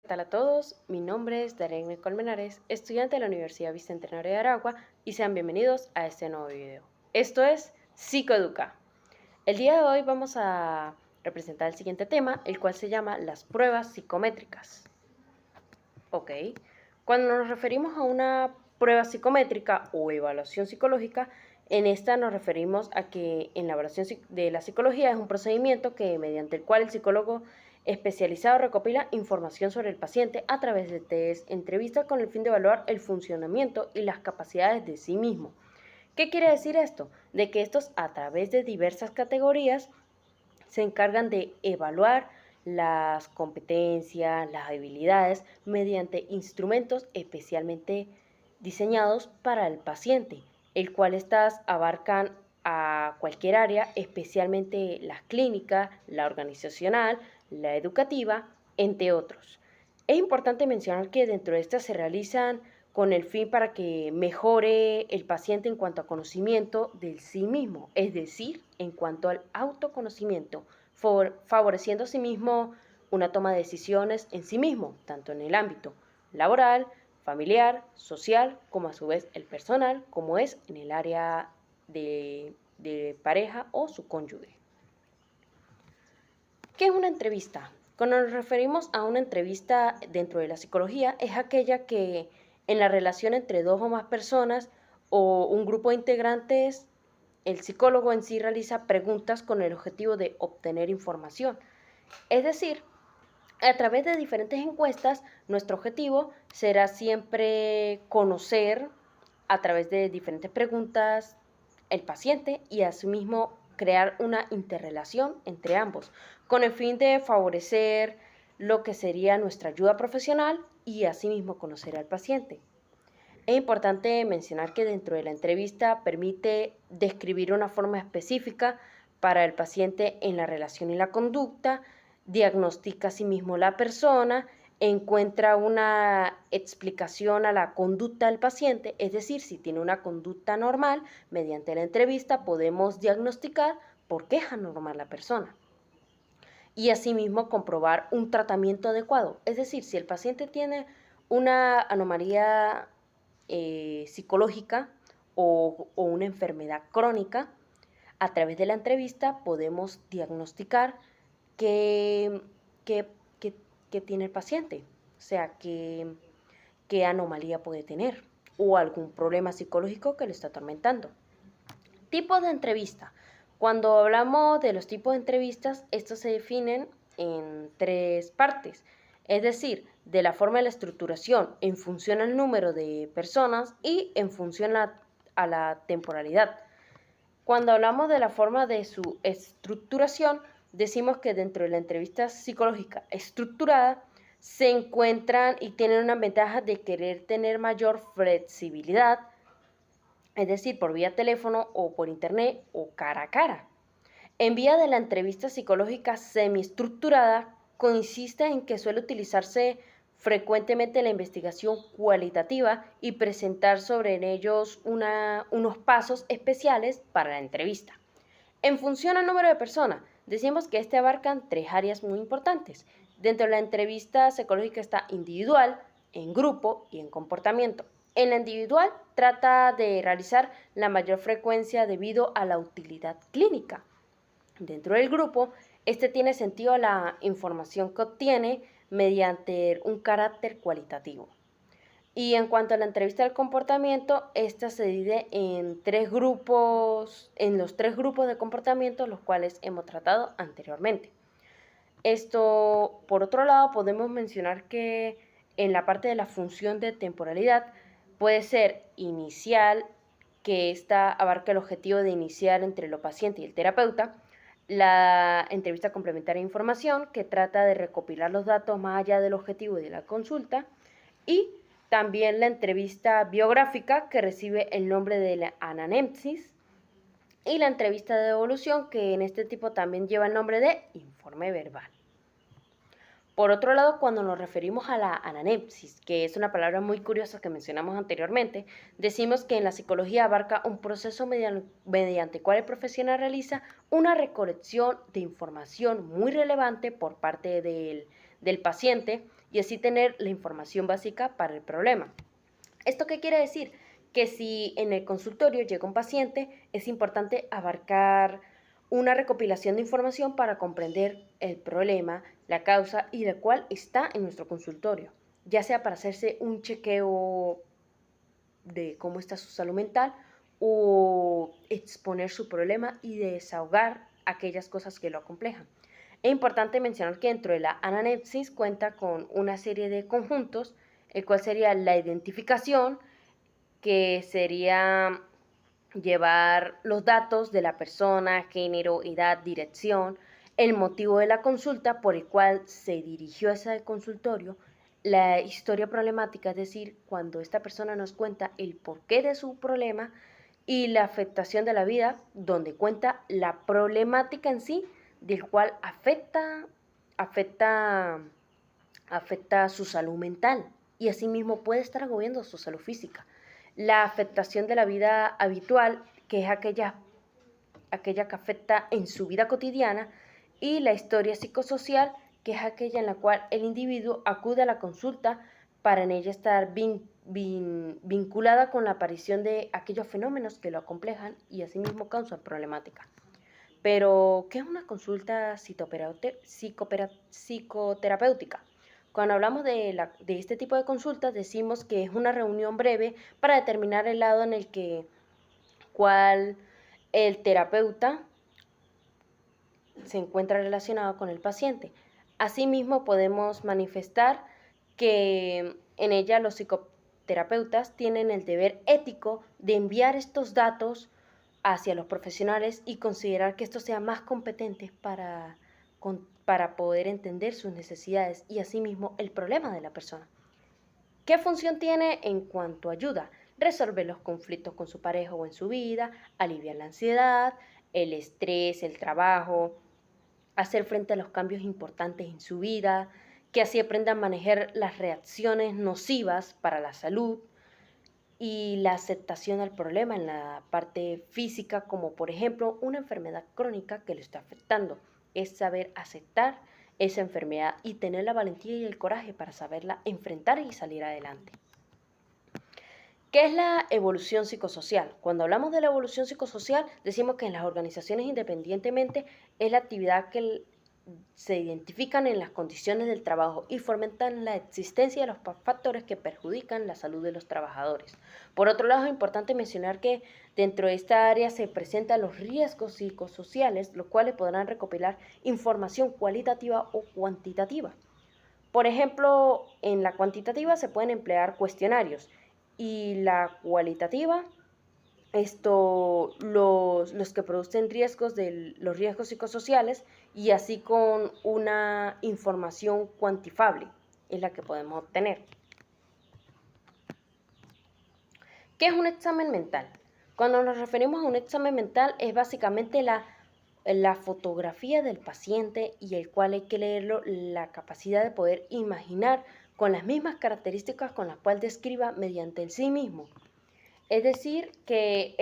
¿Qué tal a todos? Mi nombre es Darene Colmenares, estudiante de la Universidad Bicentenario de Aragua y sean bienvenidos a este nuevo video. Esto es Psicoeduca. El día de hoy vamos a representar el siguiente tema, el cual se llama las pruebas psicométricas. Ok, cuando nos referimos a una prueba psicométrica o evaluación psicológica, en esta nos referimos a que en la evaluación de la psicología es un procedimiento mediante el cual el psicólogo especializado recopila información sobre el paciente a través de test, entrevistas con el fin de evaluar el funcionamiento y las capacidades de sí mismo. ¿Qué quiere decir esto? De que estos a través de diversas categorías se encargan de evaluar las competencias, las habilidades mediante instrumentos especialmente diseñados para el paciente, el cual estas abarcan a cualquier área, especialmente las clínicas, la organizacional, la educativa, entre otros. Es importante mencionar que dentro de estas se realizan con el fin para que mejore el paciente en cuanto a conocimiento de sí mismo, es decir, en cuanto al autoconocimiento, favoreciendo a sí mismo una toma de decisiones en sí mismo, tanto en el ámbito laboral, familiar, social, como a su vez el personal, como es en el área de pareja o su cónyuge. ¿Qué es una entrevista? Cuando nos referimos a una entrevista dentro de la psicología, es aquella que en la relación entre dos o más personas o un grupo de integrantes, el psicólogo en sí realiza preguntas con el objetivo de obtener información. Es decir, a través de diferentes encuestas, nuestro objetivo será siempre conocer a través de diferentes preguntas el paciente y asimismo crear una interrelación entre ambos, con el fin de favorecer lo que sería nuestra ayuda profesional y asimismo conocer al paciente. Es importante mencionar que dentro de la entrevista permite describir una forma específica para el paciente en la relación y la conducta, diagnostica a sí mismo la persona, encuentra una explicación a la conducta del paciente, es decir, si tiene una conducta normal, mediante la entrevista podemos diagnosticar por qué es anormal la persona. Y asimismo comprobar un tratamiento adecuado, es decir, si el paciente tiene una anomalía psicológica o una enfermedad crónica, a través de la entrevista podemos diagnosticar qué, qué, qué, qué tiene el paciente, o sea, qué anomalía puede tener o algún problema psicológico que lo está atormentando. Tipos de entrevista. Cuando hablamos de los tipos de entrevistas, estos se definen en tres partes, es decir, de la forma de la estructuración en función al número de personas y en función a la temporalidad. Cuando hablamos de la forma de su estructuración, decimos que dentro de la entrevista psicológica estructurada se encuentran y tienen una ventaja de querer tener mayor flexibilidad, es decir, por vía teléfono o por internet o cara a cara. En vía de la entrevista psicológica semiestructurada, consiste en que suele utilizarse frecuentemente la investigación cualitativa y presentar sobre ellos unos pasos especiales para la entrevista. En función al número de personas, decimos que abarcan tres áreas muy importantes. Dentro de la entrevista psicológica está individual, en grupo y en comportamiento. En la individual trata de realizar la mayor frecuencia debido a la utilidad clínica. Dentro del grupo, este tiene sentido la información que obtiene mediante un carácter cualitativo. Y en cuanto a la entrevista del comportamiento, esta se divide en tres grupos, en los tres grupos de comportamiento, los cuales hemos tratado anteriormente. Esto, por otro lado, podemos mencionar que en la parte de la función de temporalidad puede ser inicial, que esta abarca el objetivo de iniciar entre el paciente y el terapeuta, la entrevista complementaria de información, que trata de recopilar los datos más allá del objetivo de la consulta, y también la entrevista biográfica, que recibe el nombre de la anamnesis, y la entrevista de evolución, que en este tipo también lleva el nombre de informe verbal. Por otro lado, cuando nos referimos a la anamnesis, que es una palabra muy curiosa que mencionamos anteriormente, decimos que en la psicología abarca un proceso mediante el cual el profesional realiza una recolección de información muy relevante por parte del paciente, y así tener la información básica para el problema. ¿Esto qué quiere decir? Que si en el consultorio llega un paciente, es importante abarcar una recopilación de información para comprender el problema, la causa y la cual está en nuestro consultorio, ya sea para hacerse un chequeo de cómo está su salud mental o exponer su problema y desahogar aquellas cosas que lo acomplejan. Es importante mencionar que dentro de la anamnesis cuenta con una serie de conjuntos, el cual sería la identificación, que sería llevar los datos de la persona, género, edad, dirección, el motivo de la consulta por el cual se dirigió a ese consultorio, la historia problemática, es decir, cuando esta persona nos cuenta el porqué de su problema, y la afectación de la vida, donde cuenta la problemática en sí, del cual afecta su salud mental y asimismo puede estar agobiando su salud física. La afectación de la vida habitual, que es aquella que afecta en su vida cotidiana, y la historia psicosocial, que es aquella en la cual el individuo acude a la consulta para en ella estar vinculada con la aparición de aquellos fenómenos que lo acomplejan y asimismo causan problemática. Pero, ¿qué es una consulta psicoterapéutica? Cuando hablamos de este tipo de consultas, decimos que es una reunión breve para determinar el lado en el cual el terapeuta se encuentra relacionado con el paciente. Asimismo, podemos manifestar que en ella los psicoterapeutas tienen el deber ético de enviar estos datos hacia los profesionales y considerar que estos sean más competentes para poder entender sus necesidades y asimismo el problema de la persona. ¿Qué función tiene en cuanto a ayuda? Resolver los conflictos con su pareja o en su vida, aliviar la ansiedad, el estrés, el trabajo, hacer frente a los cambios importantes en su vida, que así aprendan a manejar las reacciones nocivas para la salud y la aceptación al problema en la parte física, como por ejemplo una enfermedad crónica que lo está afectando. Es saber aceptar esa enfermedad y tener la valentía y el coraje para saberla enfrentar y salir adelante. ¿Qué es la evolución psicosocial? Cuando hablamos de la evolución psicosocial, decimos que en las organizaciones independientemente es la actividad que se identifican en las condiciones del trabajo y fomentan la existencia de los factores que perjudican la salud de los trabajadores. Por otro lado, es importante mencionar que dentro de esta área se presentan los riesgos psicosociales, los cuales podrán recopilar información cualitativa o cuantitativa. Por ejemplo, en la cuantitativa se pueden emplear cuestionarios y la cualitativa, los que producen riesgos de los riesgos psicosociales y así con una información cuantificable es la que podemos obtener. ¿Qué es un examen mental? Cuando nos referimos a un examen mental es básicamente la fotografía del paciente y el cual hay que leerlo, la capacidad de poder imaginar con las mismas características con las cuales describa mediante el sí mismo. Es decir, que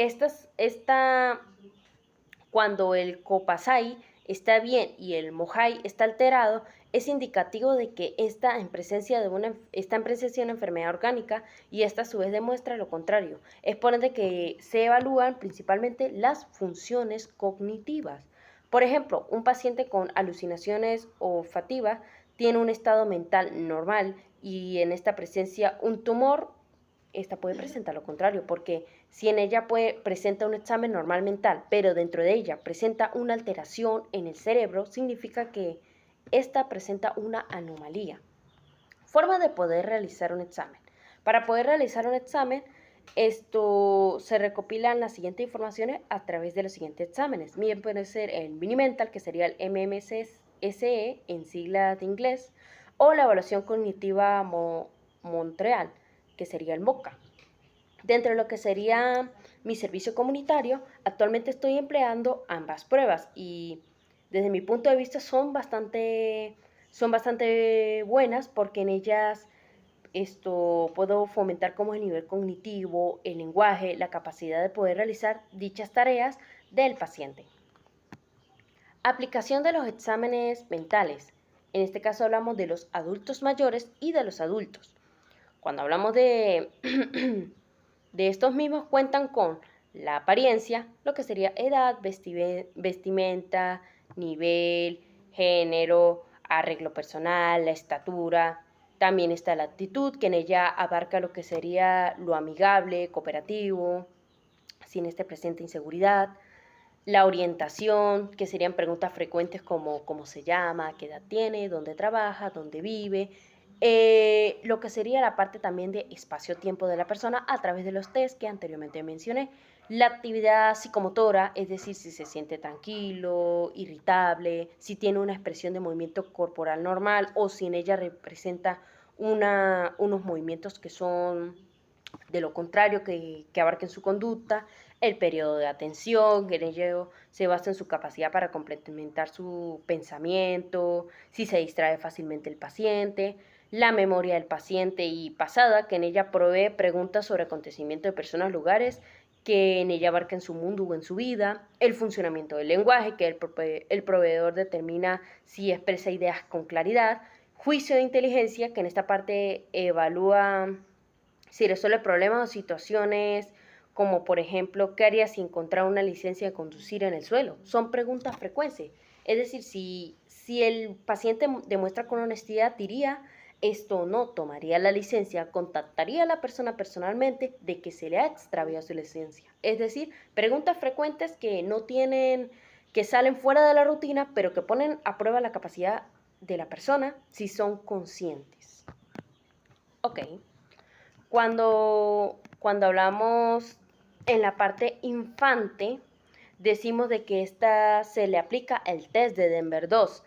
cuando el Copasay está bien y el Mojay está alterado, es indicativo de que está en presencia de una enfermedad orgánica y esta a su vez demuestra lo contrario. Es por ende que se evalúan principalmente las funciones cognitivas. Por ejemplo, un paciente con alucinaciones olfativas tiene un estado mental normal y en esta presencia un tumor, esta puede presentar lo contrario, porque si en ella presenta un examen normal mental, pero dentro de ella presenta una alteración en el cerebro, significa que esta presenta una anomalía. Forma de poder realizar un examen. Para poder realizar un examen, se recopilan las siguientes informaciones a través de los siguientes exámenes. Bien, puede ser el Mini-Mental, que sería el MMSE en siglas de inglés, o la evaluación cognitiva Montreal, que sería el MOCA. Dentro de lo que sería mi servicio comunitario, actualmente estoy empleando ambas pruebas y desde mi punto de vista son bastante buenas porque en ellas puedo fomentar como el nivel cognitivo, el lenguaje, la capacidad de poder realizar dichas tareas del paciente. Aplicación de los exámenes mentales. En este caso hablamos de los adultos mayores y de los adultos. Cuando hablamos de, de estos mismos, cuentan con la apariencia, lo que sería edad, vestimenta, nivel, género, arreglo personal, la estatura. También está la actitud, que en ella abarca lo que sería lo amigable, cooperativo, sin este presente inseguridad. La orientación, que serían preguntas frecuentes como cómo se llama, qué edad tiene, dónde trabaja, dónde vive. Lo que sería la parte también de espacio-tiempo de la persona a través de los test que anteriormente mencioné. La actividad psicomotora, es decir, si se siente tranquilo, irritable, si tiene una expresión de movimiento corporal normal o si en ella representa unos movimientos que son de lo contrario, que abarquen su conducta, el periodo de atención, que en ello se basa en su capacidad para complementar su pensamiento, si se distrae fácilmente el paciente, la memoria del paciente y pasada, que en ella provee preguntas sobre acontecimientos de personas, lugares, que en ella abarquen su mundo o en su vida, el funcionamiento del lenguaje, que el proveedor determina si expresa ideas con claridad, juicio de inteligencia, que en esta parte evalúa si resuelve problemas o situaciones como por ejemplo, ¿qué haría si encontrara una licencia de conducir en el suelo? Son preguntas frecuentes. Es decir, si el paciente demuestra con honestidad, diría esto o no, tomaría la licencia, contactaría a la persona personalmente de que se le ha extraviado su licencia. Es decir, preguntas frecuentes que no tienen, que salen fuera de la rutina, pero que ponen a prueba la capacidad de la persona si son conscientes. Ok. Cuando hablamos en la parte infante, decimos de que esta se le aplica el test de Denver 2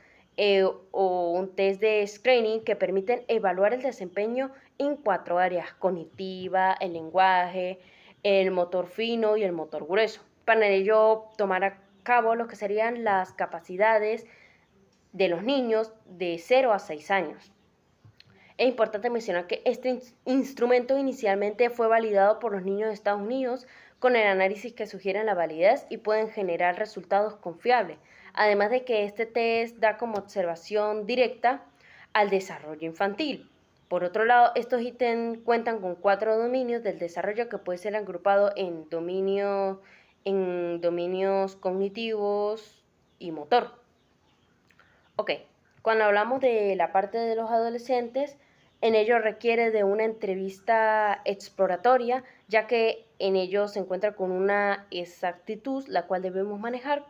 o un test de screening que permiten evaluar el desempeño en 4 áreas: cognitiva, el lenguaje, el motor fino y el motor grueso. Para ello tomar a cabo lo que serían las capacidades de los niños de 0 a 6 años. Es importante mencionar que este instrumento inicialmente fue validado por los niños de Estados Unidos con el análisis que sugieren la validez y pueden generar resultados confiables. Además de que este test da como observación directa al desarrollo infantil. Por otro lado, estos ítems cuentan con 4 dominios del desarrollo que puede ser agrupado en dominios cognitivos y motor. Ok, cuando hablamos de la parte de los adolescentes, en ello requiere de una entrevista exploratoria, ya que en ello se encuentra con una exactitud, la cual debemos manejar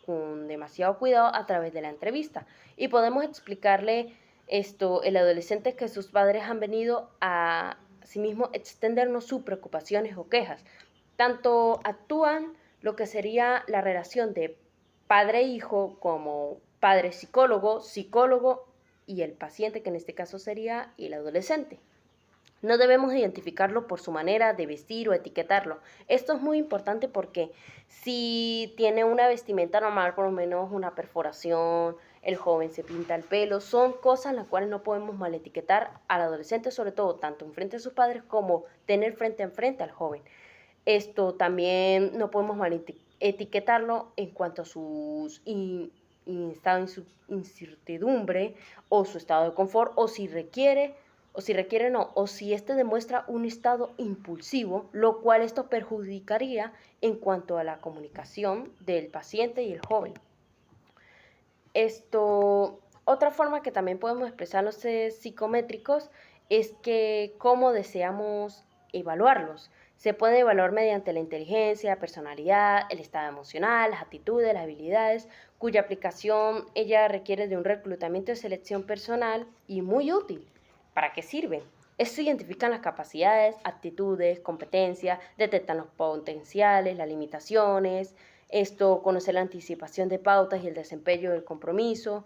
con demasiado cuidado a través de la entrevista. Y podemos explicarle el adolescente, que sus padres han venido a sí mismo extendernos sus preocupaciones o quejas. Tanto actúan lo que sería la relación de padre-hijo como padre-psicólogo, psicólogo y el paciente, que en este caso sería el adolescente. No debemos identificarlo por su manera de vestir o etiquetarlo. Esto es muy importante porque si tiene una vestimenta normal, por lo menos una perforación, el joven se pinta el pelo, son cosas las cuales no podemos mal etiquetar al adolescente, sobre todo tanto en frente a sus padres como tener frente en frente al joven. Esto también no podemos mal etiquetarlo en cuanto a sus estado de incertidumbre o su estado de confort, o si requiere no, o si este demuestra un estado impulsivo, lo cual esto perjudicaría en cuanto a la comunicación del paciente y el joven. Otra forma que también podemos expresar los psicométricos es que cómo deseamos evaluarlos. Se puede evaluar mediante la inteligencia, personalidad, el estado emocional, las actitudes, las habilidades, cuya aplicación ella requiere de un reclutamiento de selección personal y muy útil. ¿Para qué sirve? Esto identifican las capacidades, actitudes, competencias, detectan los potenciales, las limitaciones, conocer la anticipación de pautas y el desempeño del compromiso.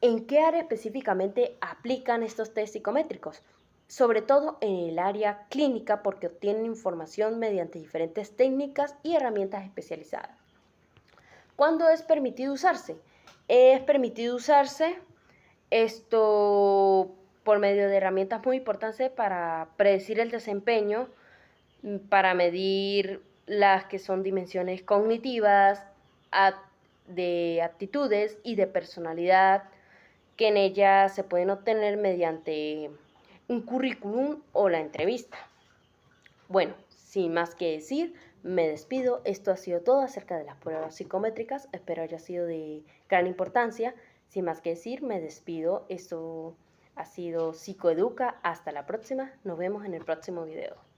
¿En qué área específicamente aplican estos test psicométricos? Sobre todo en el área clínica, porque obtienen información mediante diferentes técnicas y herramientas especializadas. ¿Cuándo es permitido usarse? Es permitido usarse por medio de herramientas muy importantes para predecir el desempeño, para medir las que son dimensiones cognitivas, de actitudes y de personalidad, que en ella se pueden obtener mediante un currículum o la entrevista. Bueno, sin más que decir, me despido. Esto ha sido todo acerca de las pruebas psicométricas. Espero haya sido de gran importancia. Sin más que decir, me despido. Esto ha sido Psicoeduca. Hasta la próxima. Nos vemos en el próximo video.